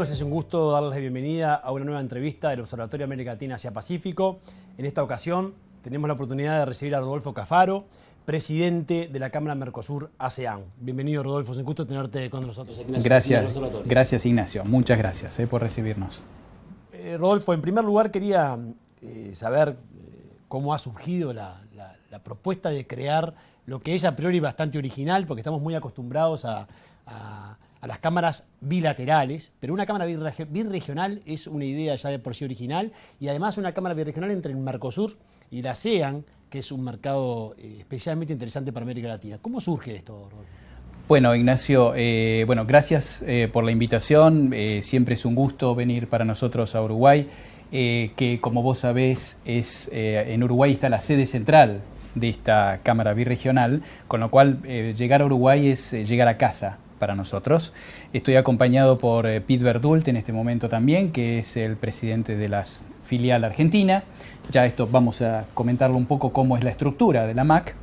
amigos, es un gusto darles la bienvenida a una nueva entrevista del Observatorio América Latina Asia-Pacífico. En esta ocasión tenemos la oportunidad de recibir a Rodolfo Cafaro, presidente de la Cámara Mercosur-ASEAN. Bienvenido, Rodolfo, es un gusto tenerte con nosotros aquí en la Gracias, Ignacio. Muchas gracias por recibirnos. Rodolfo, en primer lugar quería saber cómo ha surgido la propuesta de crear lo que es a priori bastante original, porque estamos muy acostumbrados a las cámaras bilaterales, pero una cámara birregional es una idea ya de por sí original, y además una cámara birregional entre el Mercosur y la ASEAN, que es un mercado especialmente interesante para América Latina. ¿Cómo surge esto, Rodolfo? Bueno, Ignacio, gracias por la invitación. Siempre es un gusto venir para nosotros a Uruguay, que como vos sabés, en Uruguay está la sede central de esta Cámara Birregional, con lo cual llegar a Uruguay es llegar a casa para nosotros. Estoy acompañado por Pete Verdult en este momento también, que es el presidente de la filial argentina. Ya esto vamos a comentarlo un poco cómo es la estructura de la MAC.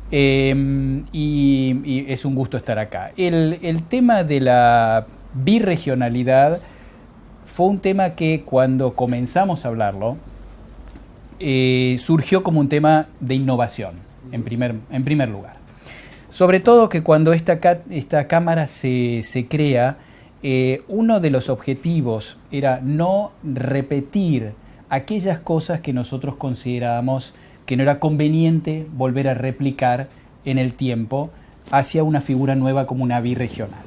Y es un gusto estar acá. El tema de la birregionalidad fue un tema que cuando comenzamos a hablarlo, surgió como un tema de innovación, en primer lugar. Sobre todo que cuando esta cámara se crea, uno de los objetivos era no repetir aquellas cosas que nosotros considerábamos que no era conveniente volver a replicar en el tiempo hacia una figura nueva como una birregional.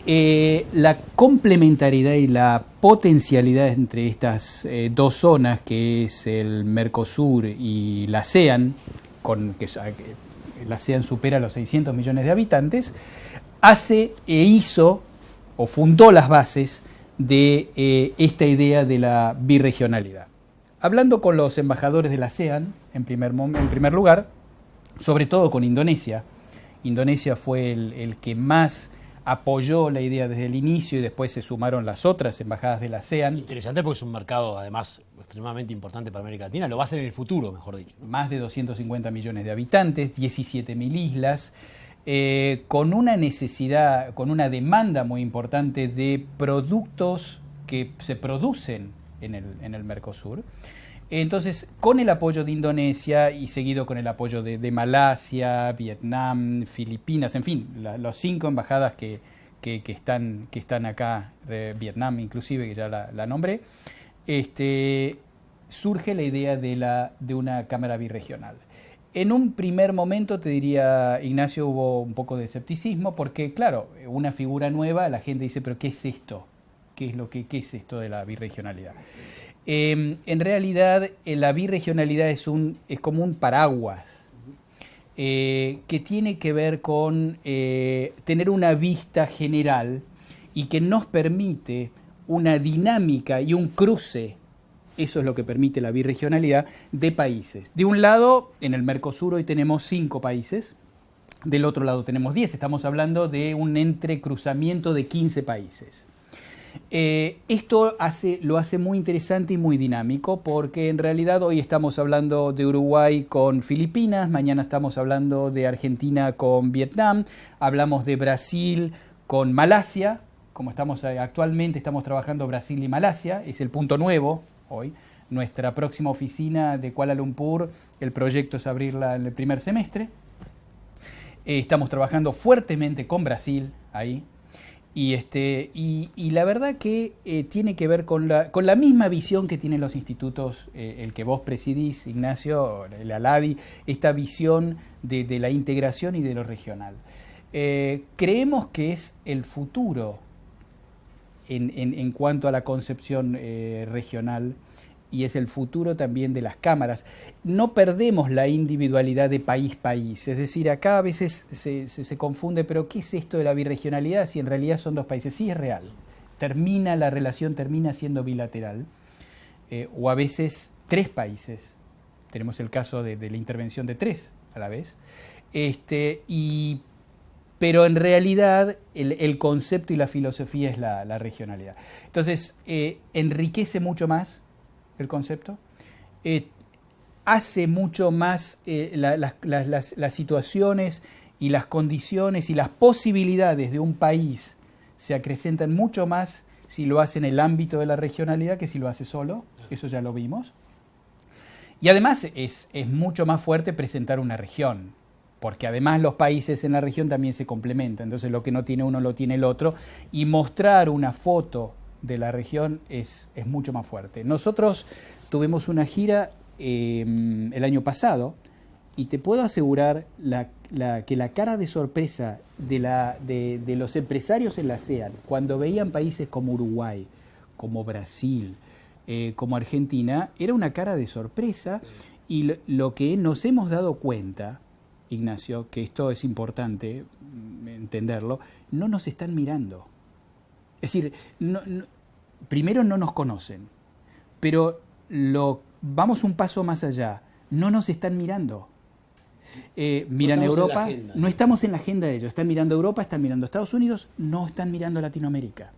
La complementariedad y la potencialidad entre estas dos zonas, que es el Mercosur y la ASEAN, la ASEAN supera los 600 millones de habitantes, hizo o fundó las bases de esta idea de la birregionalidad. Hablando con los embajadores de la ASEAN, en primer lugar, sobre todo con Indonesia. Indonesia fue el que más apoyó la idea desde el inicio y después se sumaron las otras embajadas de la ASEAN. Interesante porque es un mercado además extremadamente importante para América Latina, lo va a ser en el futuro, mejor dicho. Más de 250 millones de habitantes, 17.000 islas, con una necesidad, con una demanda muy importante de productos que se producen en el Mercosur. Entonces, con el apoyo de Indonesia y seguido con el apoyo de Malasia, Vietnam, Filipinas, en fin, las 5 embajadas que están acá, Vietnam inclusive, que ya la nombré, surge la idea de una cámara birregional. En un primer momento, te diría, Ignacio, hubo un poco de escepticismo porque, claro, una figura nueva, la gente dice, pero ¿qué es esto? ¿Qué es esto de la birregionalidad? En realidad, la birregionalidad es como un paraguas que tiene que ver con tener una vista general y que nos permite una dinámica y un cruce. Eso es lo que permite la birregionalidad de países. De un lado, en el Mercosur hoy tenemos 5 países, del otro lado tenemos 10. Estamos hablando de un entrecruzamiento de 15 países. Esto lo hace muy interesante y muy dinámico porque en realidad hoy estamos hablando de Uruguay con Filipinas, mañana estamos hablando de Argentina con Vietnam, hablamos de Brasil con Malasia, como actualmente estamos trabajando Brasil y Malasia, es el punto nuevo hoy. Nuestra próxima oficina de Kuala Lumpur, el proyecto es abrirla en el primer semestre. Estamos trabajando fuertemente con Brasil ahí. Y la verdad que tiene que ver con la misma visión que tienen los institutos, el que vos presidís, Ignacio, el ALADI, esta visión de la integración y de lo regional. Creemos que es el futuro en cuanto a la concepción regional y es el futuro también de las cámaras. No perdemos la individualidad de país-país, es decir, acá a veces se confunde, pero ¿qué es esto de la birregionalidad si en realidad son 2 países? Sí, es real. La relación termina siendo bilateral, o a veces 3 países. Tenemos el caso de la intervención de 3 a la vez. Pero en realidad el concepto y la filosofía es la regionalidad. Entonces, enriquece mucho más el concepto, hace mucho más las situaciones y las condiciones y las posibilidades de un país se acrecentan mucho más si lo hace en el ámbito de la regionalidad que si lo hace solo, eso ya lo vimos. Y además es mucho más fuerte presentar una región, porque además los países en la región también se complementan, entonces lo que no tiene uno lo tiene el otro, y mostrar una foto de la región es mucho más fuerte. Nosotros tuvimos una gira el año pasado, y te puedo asegurar que la cara de sorpresa de los empresarios en la ASEAN, cuando veían países como Uruguay, como Brasil, como Argentina, era una cara de sorpresa, y lo que nos hemos dado cuenta, Ignacio, que esto es importante entenderlo, no nos están mirando. Es decir, primero no nos conocen, pero vamos un paso más allá, no nos están mirando. Miran Europa, no estamos en la agenda de ellos, están mirando Europa, están mirando Estados Unidos, no están mirando Latinoamérica.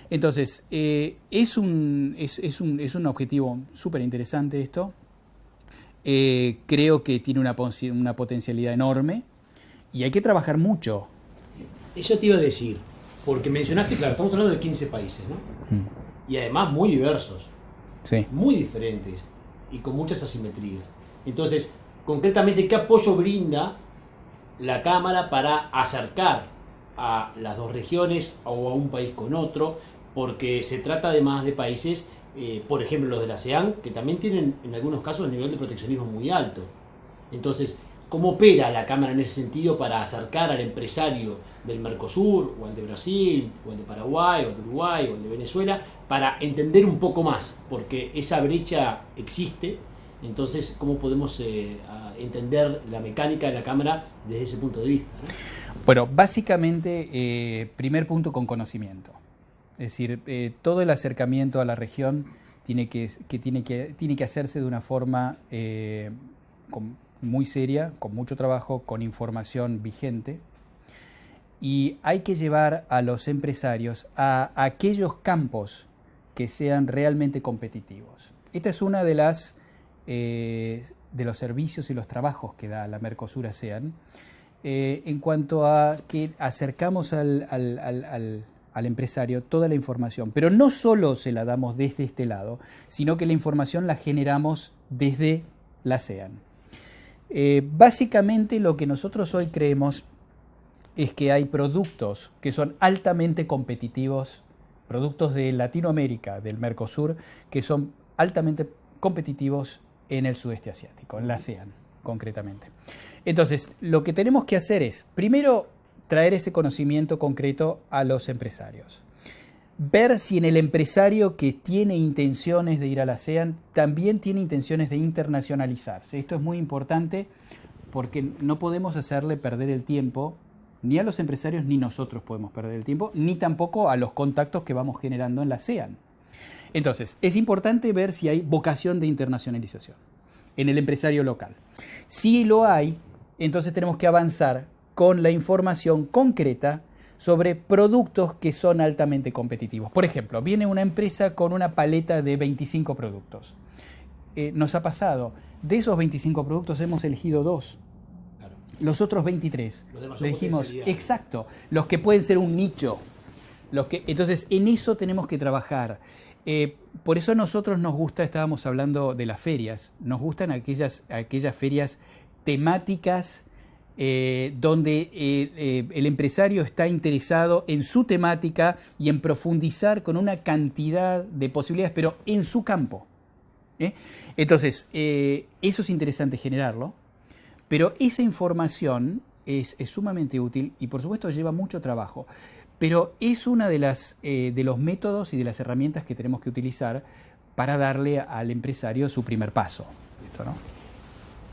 Entonces, es un objetivo súper interesante esto. Creo que tiene una potencialidad enorme y hay que trabajar mucho. Eso te iba a decir, porque mencionaste, claro, estamos hablando de 15 países, ¿no? Y además muy diversos, sí, muy diferentes y con muchas asimetrías. Entonces, concretamente, ¿qué apoyo brinda la Cámara para acercar a las dos regiones o a un país con otro? Porque se trata además de países, por ejemplo los de la ASEAN, que también tienen en algunos casos el nivel de proteccionismo muy alto. Entonces, ¿cómo opera la Cámara en ese sentido para acercar al empresario del Mercosur, o al de Brasil, o al de Paraguay, o al de Uruguay, o al de Venezuela, para entender un poco más? Porque esa brecha existe. Entonces, ¿cómo podemos entender la mecánica de la Cámara desde ese punto de vista, ¿no? Bueno, básicamente, primer punto, con conocimiento. Es decir, todo el acercamiento a la región tiene que hacerse de una forma muy seria, con mucho trabajo, con información vigente. Y hay que llevar a los empresarios a aquellos campos que sean realmente competitivos. Esta es una de los servicios y los trabajos que da la Mercosur ASEAN, en cuanto a que acercamos al empresario toda la información, pero no solo se la damos desde este lado, sino que la información la generamos desde la ASEAN. Básicamente lo que nosotros hoy creemos es que hay productos que son altamente competitivos, productos de Latinoamérica, del Mercosur, que son altamente competitivos en el sudeste asiático, en la ASEAN concretamente. Entonces, lo que tenemos que hacer es, primero, traer ese conocimiento concreto a los empresarios. Ver si en el empresario que tiene intenciones de ir a la ASEAN también tiene intenciones de internacionalizarse. Esto es muy importante porque no podemos hacerle perder el tiempo ni a los empresarios, ni nosotros podemos perder el tiempo, ni tampoco a los contactos que vamos generando en la ASEAN. Entonces, es importante ver si hay vocación de internacionalización en el empresario local. Si lo hay, entonces tenemos que avanzar con la información concreta sobre productos que son altamente competitivos. Por ejemplo, viene una empresa con una paleta de 25 productos. Nos ha pasado, de esos 25 productos hemos elegido 2. Claro. Los otros 23. Le dijimos, exacto, los que pueden ser un nicho. Entonces, en eso tenemos que trabajar. Por eso a nosotros nos gusta, estábamos hablando de las ferias, nos gustan aquellas ferias temáticas donde el empresario está interesado en su temática y en profundizar con una cantidad de posibilidades, pero en su campo. Entonces, eso es interesante generarlo, pero esa información es sumamente útil y por supuesto lleva mucho trabajo. Pero es una de los métodos y de las herramientas que tenemos que utilizar para darle al empresario su primer paso. ¿Esto, no?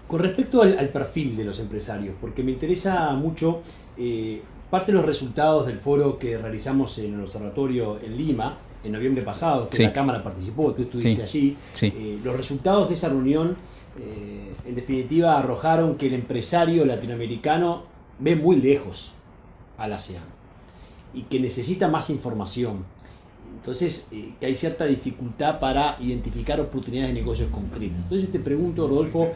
Con respecto al perfil de los empresarios, porque me interesa mucho, parte de los resultados del foro que realizamos en el observatorio en Lima, en noviembre pasado, que sí, la Cámara participó, tú estuviste allí, sí. Los resultados de esa reunión, en definitiva, arrojaron que el empresario latinoamericano ve muy lejos a la ASEAN y que necesita más información. Entonces, que hay cierta dificultad para identificar oportunidades de negocios concretas. Entonces te pregunto, Rodolfo,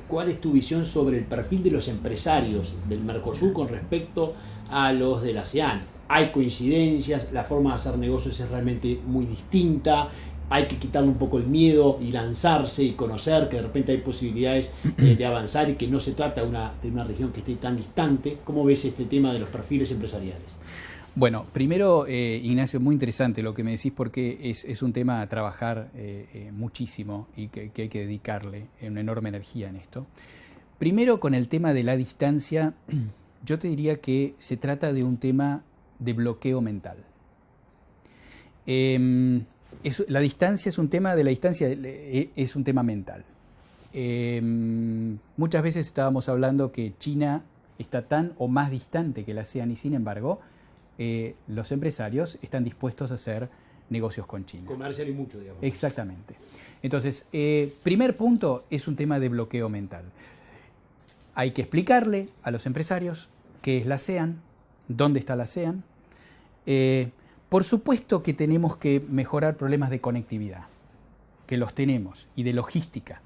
¿cuál es tu visión sobre el perfil de los empresarios del Mercosur con respecto a los de la ASEAN? ¿Hay coincidencias? ¿La forma de hacer negocios es realmente muy distinta? ¿Hay que quitarle un poco el miedo y lanzarse y conocer que de repente hay posibilidades de avanzar y que no se trata de una región que esté tan distante? ¿Cómo ves este tema de los perfiles empresariales? Bueno, primero, Ignacio, muy interesante lo que me decís porque es un tema a trabajar muchísimo y que hay que dedicarle una enorme energía en esto. Primero, con el tema de la distancia, yo te diría que se trata de un tema de bloqueo mental. La distancia es un tema de la distancia, es un tema mental. Muchas veces estábamos hablando que China está tan o más distante que la ASEAN y sin embargo los empresarios están dispuestos a hacer negocios con China. Comercial y mucho, digamos. Exactamente. Entonces, primer punto es un tema de bloqueo mental. Hay que explicarle a los empresarios qué es la ASEAN, dónde está la ASEAN. Por supuesto que tenemos que mejorar problemas de conectividad, que los tenemos, y de logística,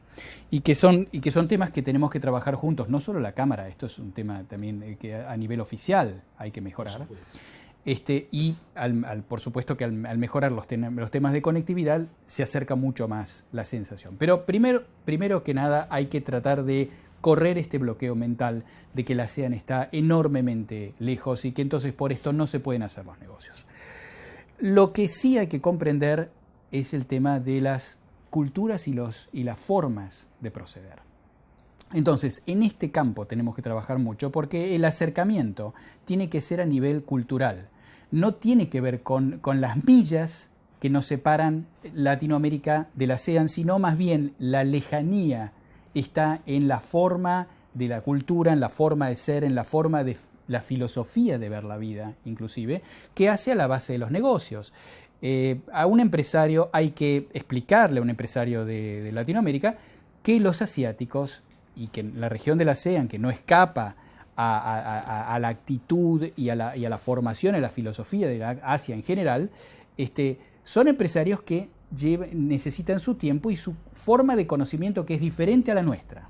y que son temas que tenemos que trabajar juntos, no solo la Cámara, esto es un tema también que a nivel oficial hay que mejorar. Y por supuesto que al mejorar los temas de conectividad se acerca mucho más la sensación. Pero primero que nada hay que tratar de correr este bloqueo mental de que la ASEAN está enormemente lejos y que entonces por esto no se pueden hacer los negocios. Lo que sí hay que comprender es el tema de las culturas y las formas de proceder. Entonces, en este campo tenemos que trabajar mucho porque el acercamiento tiene que ser a nivel cultural. No tiene que ver con las millas que nos separan Latinoamérica de la ASEAN, sino más bien la lejanía está en la forma de la cultura, en la forma de ser, en la forma de la filosofía de ver la vida, inclusive, que hace a la base de los negocios. A un empresario hay que explicarle a un empresario de Latinoamérica que los asiáticos y que la región de la ASEAN, que no escapa a la actitud y a la formación, a la filosofía de la Asia en general, son empresarios que necesitan su tiempo y su forma de conocimiento que es diferente a la nuestra.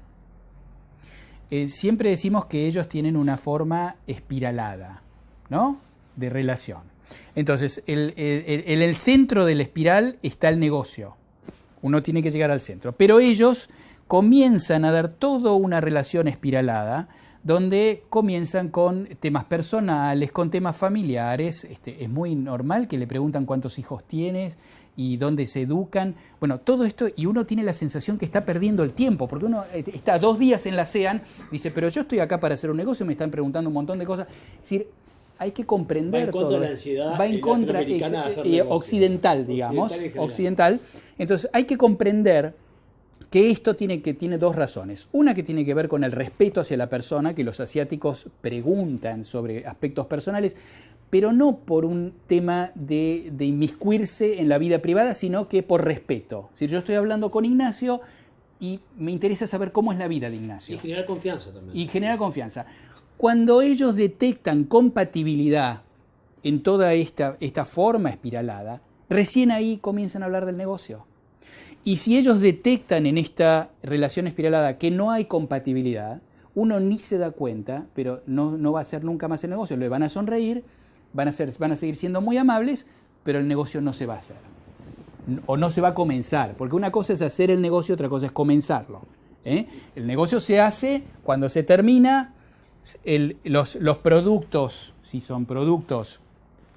Siempre decimos que ellos tienen una forma espiralada, ¿no?, de relación. Entonces, en el centro de la espiral está el negocio. Uno tiene que llegar al centro. Pero ellos comienzan a dar toda una relación espiralada donde comienzan con temas personales, con temas familiares. Es muy normal que le preguntan cuántos hijos tienes y dónde se educan. Bueno, todo esto, y uno tiene la sensación que está perdiendo el tiempo, porque uno está 2 días en la ASEAN y dice, pero yo estoy acá para hacer un negocio, me están preguntando un montón de cosas. Es decir, hay que comprender todo. Va en contra de la ansiedad. Va en contra occidental, digamos. Occidental. Entonces, hay que comprender que esto tiene 2 razones. Una que tiene que ver con el respeto hacia la persona, que los asiáticos preguntan sobre aspectos personales, pero no por un tema de inmiscuirse en la vida privada, sino que por respeto. Si yo estoy hablando con Ignacio y me interesa saber cómo es la vida de Ignacio. Y generar confianza también. Y generar confianza. Cuando ellos detectan compatibilidad en toda esta forma espiralada, recién ahí comienzan a hablar del negocio. Y si ellos detectan en esta relación espiralada que no hay compatibilidad, uno ni se da cuenta, pero no va a hacer nunca más el negocio. Le van a sonreír, van a seguir siendo muy amables, pero el negocio no se va a hacer. O no se va a comenzar, porque una cosa es hacer el negocio, otra cosa es comenzarlo. El negocio se hace cuando se termina. Los productos, si son productos,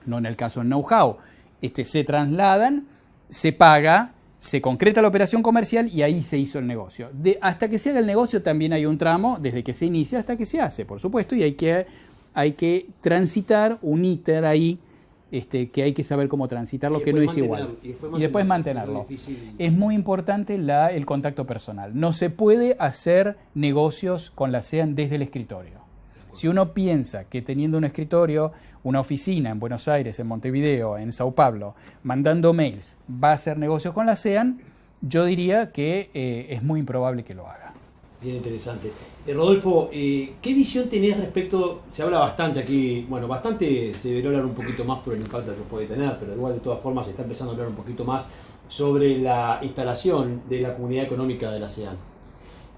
no en el caso del know-how, se trasladan, se paga, se concreta la operación comercial y ahí se hizo el negocio. Hasta que se haga el negocio también hay un tramo, desde que se inicia hasta que se hace, por supuesto, y hay que transitar un íter ahí, que hay que saber cómo transitarlo, que no es igual. Y después mantenerlo. Es muy importante el contacto personal. No se puede hacer negocios con la ASEAN desde el escritorio. Si uno piensa que teniendo un escritorio, una oficina en Buenos Aires, en Montevideo, en Sao Paulo, mandando mails, va a hacer negocios con la ASEAN, yo diría que es muy improbable que lo haga. Bien interesante. Rodolfo, ¿qué visión tenés respecto, se habla bastante aquí, bueno, bastante se debería hablar un poquito más por el impacto que puede tener, pero igual de todas formas se está empezando a hablar un poquito más sobre la instalación de la Comunidad Económica de la ASEAN?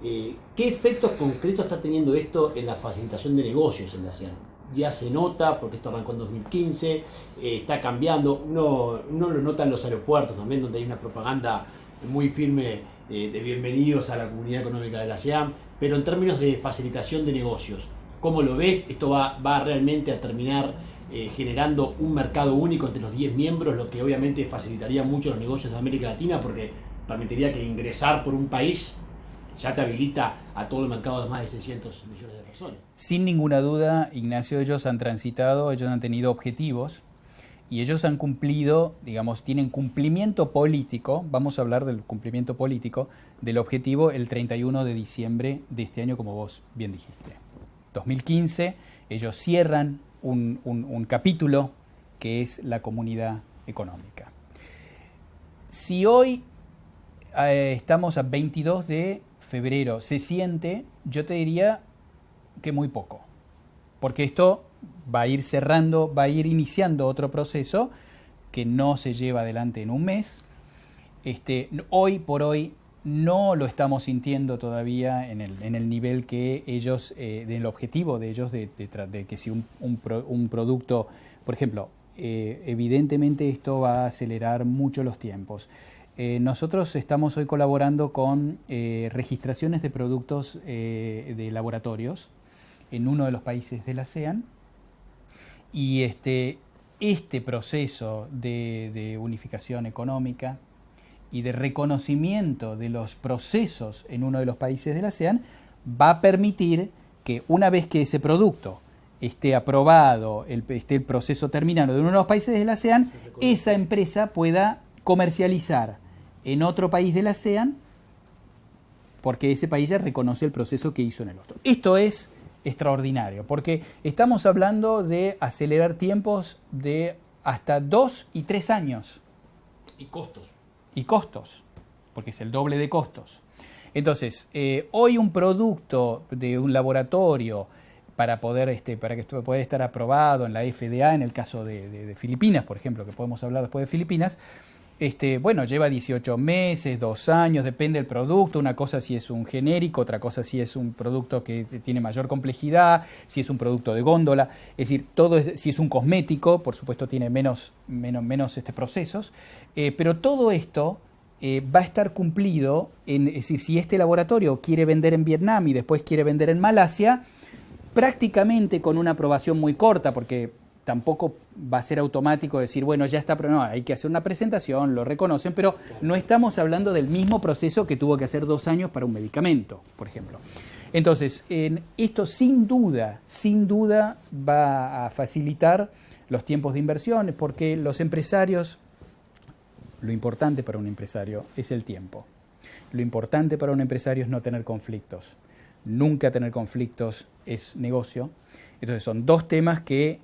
¿Qué efectos concretos está teniendo esto en la facilitación de negocios en la ASEAN? Ya se nota, porque esto arrancó en 2015, está cambiando, uno lo nota en los aeropuertos también, donde hay una propaganda muy firme de bienvenidos a la Comunidad Económica de la ASEAN, pero en términos de facilitación de negocios, ¿cómo lo ves? ¿Esto va realmente a terminar generando un mercado único entre los 10 miembros, lo que obviamente facilitaría mucho los negocios de América Latina, porque permitiría que ingresar por un país ya te habilita a todo el mercado de más de 600 millones de personas? Sin ninguna duda, Ignacio, ellos han transitado, ellos han tenido objetivos y ellos han cumplido, digamos, tienen cumplimiento político, vamos a hablar del cumplimiento político, del objetivo el 31 de diciembre de este año, como vos bien dijiste. 2015, ellos cierran un capítulo que es la comunidad económica. Si hoy estamos a 22 de febrero, se siente, yo te diría que muy poco, porque esto va a ir cerrando, va a ir iniciando otro proceso que no se lleva adelante en un mes. Hoy por hoy no lo estamos sintiendo todavía en el nivel que ellos, del objetivo de ellos, de que si un producto, por ejemplo, evidentemente esto va a acelerar mucho los tiempos. Nosotros estamos hoy colaborando con registraciones de productos de laboratorios en uno de los países de la ASEAN, y este proceso de unificación económica y de reconocimiento de los procesos en uno de los países de la ASEAN va a permitir que una vez que ese producto esté aprobado, esté el proceso terminado de uno de los países de la ASEAN, esa empresa pueda comercializar en otro país de la ASEAN, porque ese país ya reconoce el proceso que hizo en el otro. Esto es extraordinario, porque estamos hablando de acelerar tiempos de hasta 2 y 3 años. Y costos. Y costos, porque es el doble de costos. Entonces, hoy un producto de un laboratorio para que pueda estar aprobado en la FDA, en el caso de Filipinas, por ejemplo, que podemos hablar después de Filipinas, lleva 18 meses, 2 años, depende del producto. Una cosa si es un genérico, otra cosa si es un producto que tiene mayor complejidad, si es un producto de góndola. Es decir, si es un cosmético, por supuesto tiene menos procesos. Pero todo esto va a estar cumplido, es decir, si este laboratorio quiere vender en Vietnam y después quiere vender en Malasia, prácticamente con una aprobación muy corta, porque tampoco va a ser automático decir, bueno, ya está, pero no, hay que hacer una presentación, lo reconocen, pero no estamos hablando del mismo proceso que tuvo que hacer 2 años para un medicamento, por ejemplo. Entonces, esto sin duda va a facilitar los tiempos de inversión, porque los empresarios, lo importante para un empresario es el tiempo. Lo importante para un empresario es no tener conflictos. Nunca tener conflictos es negocio. Entonces son 2 temas que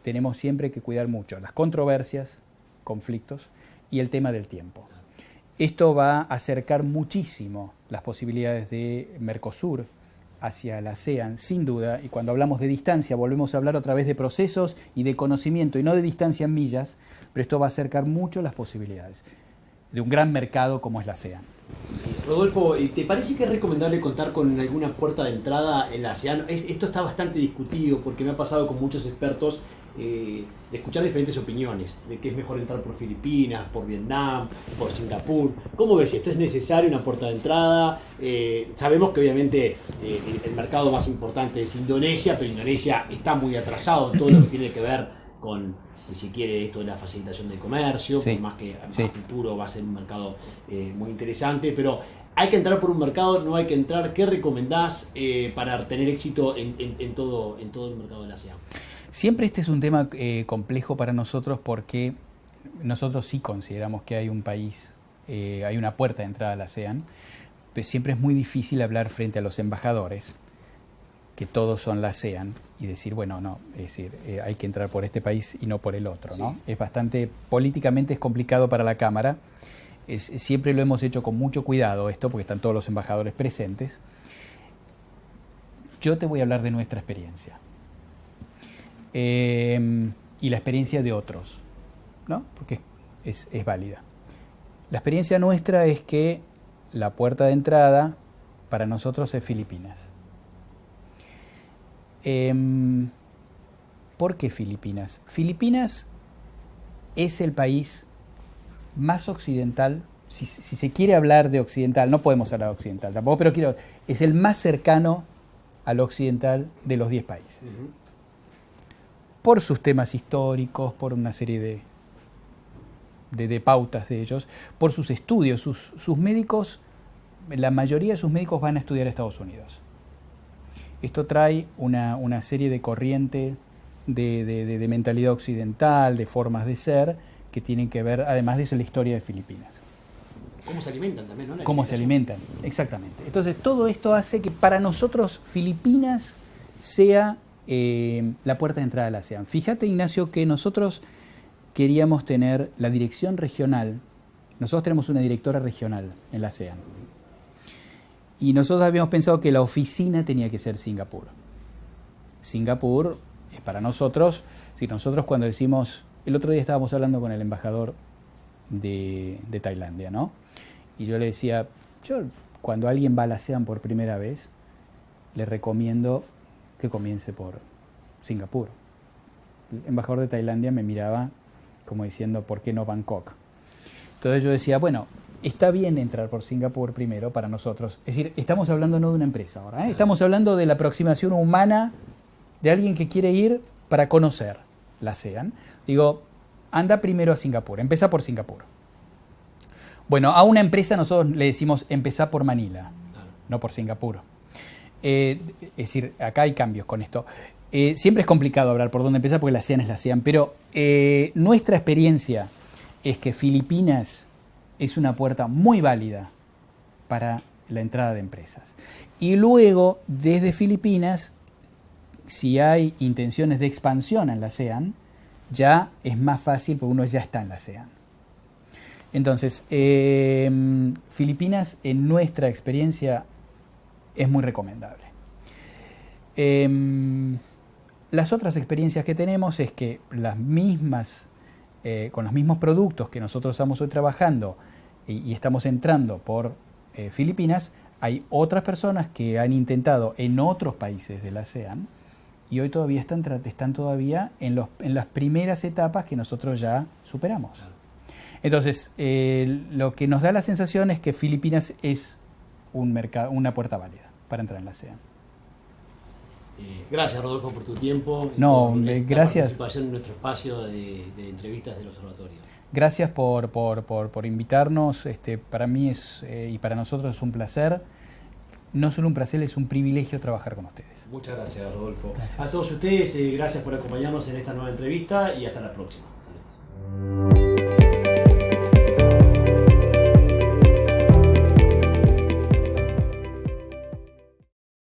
tenemos siempre que cuidar mucho: las controversias, conflictos, y el tema del tiempo. Esto va a acercar muchísimo las posibilidades de Mercosur hacia la ASEAN, sin duda, y cuando hablamos de distancia volvemos a hablar otra vez de procesos y de conocimiento y no de distancia en millas, pero esto va a acercar mucho las posibilidades de un gran mercado como es la ASEAN. Rodolfo, ¿te parece que es recomendable contar con alguna puerta de entrada en la ASEAN? Esto está bastante discutido porque me ha pasado con muchos expertos de escuchar diferentes opiniones, de que es mejor entrar por Filipinas, por Vietnam, por Singapur. ¿Cómo ves esto? ¿Es necesario una puerta de entrada? Sabemos que obviamente el mercado más importante es Indonesia, pero Indonesia está muy atrasado en todo lo que tiene que ver con, si se quiere, esto de la facilitación del comercio, sí, por más que a sí, futuro va a ser un mercado muy interesante, pero hay que entrar por un mercado, no hay que entrar. ¿Qué recomendás para tener éxito en todo el mercado de la ASEAN? Siempre este es un tema complejo para nosotros, porque nosotros sí consideramos que hay un país, hay una puerta de entrada a la ASEAN, pero siempre es muy difícil hablar frente a los embajadores, que todos son la ASEAN, y decir, bueno, no, es decir, hay que entrar por este país y no por el otro, ¿no? Sí. Es bastante, políticamente es complicado para la Cámara. Siempre lo hemos hecho con mucho cuidado esto, porque están todos los embajadores presentes. Yo te voy a hablar de nuestra experiencia. Y la experiencia de otros, ¿no? Porque es válida. La experiencia nuestra es que la puerta de entrada para nosotros es Filipinas. ¿Por qué Filipinas? Filipinas es el país más occidental, si se quiere hablar de occidental, no podemos hablar de occidental tampoco, pero es el más cercano al occidental de los 10 países. Por sus temas históricos, por una serie de pautas de ellos, por sus estudios, sus médicos, la mayoría de sus médicos van a estudiar a Estados Unidos. Esto trae una serie de corriente de mentalidad occidental, de formas de ser, que tienen que ver, además de eso, la historia de Filipinas. ¿Cómo se alimentan también, no? Cómo se alimentan, exactamente. Entonces, todo esto hace que para nosotros Filipinas sea la puerta de entrada a la ASEAN. Fíjate, Ignacio, que nosotros queríamos tener la dirección regional. Nosotros tenemos una directora regional en la ASEAN. Y nosotros habíamos pensado que la oficina tenía que ser Singapur. Singapur es para nosotros, si nosotros cuando decimos, el otro día estábamos hablando con el embajador de Tailandia, ¿no? Y yo le decía, yo cuando alguien va a la ASEAN por primera vez, le recomiendo que comience por Singapur. El embajador de Tailandia me miraba como diciendo, ¿por qué no Bangkok? Entonces yo decía, bueno, está bien entrar por Singapur primero para nosotros. Es decir, estamos hablando no de una empresa ahora, ¿eh? Estamos hablando de la aproximación humana de alguien que quiere ir para conocer la ASEAN. Digo, anda primero a Singapur, empieza por Singapur. Bueno, a una empresa nosotros le decimos, empezá por Manila, no por Singapur. Es decir, acá hay cambios con esto. Siempre es complicado hablar por dónde empezar porque la ASEAN es la ASEAN, pero nuestra experiencia es que Filipinas es una puerta muy válida para la entrada de empresas. Y luego, desde Filipinas, si hay intenciones de expansión en la ASEAN, ya es más fácil porque uno ya está en la ASEAN. Entonces, Filipinas, en nuestra experiencia, es muy recomendable. Las otras experiencias que tenemos es que con los mismos productos que nosotros estamos hoy trabajando y estamos entrando por Filipinas, hay otras personas que han intentado en otros países de la ASEAN y hoy todavía están todavía en las primeras etapas que nosotros ya superamos. Entonces, lo que nos da la sensación es que Filipinas es una puerta válida para entrar en la ASEAN. Gracias, Rodolfo, por tu tiempo. No, por gracias. Participación en nuestro espacio de entrevistas del Observatorio. Gracias por invitarnos. Para mí y para nosotros es un placer. No solo un placer, es un privilegio trabajar con ustedes. Muchas gracias, Rodolfo. Gracias. A todos ustedes, gracias por acompañarnos en esta nueva entrevista y hasta la próxima.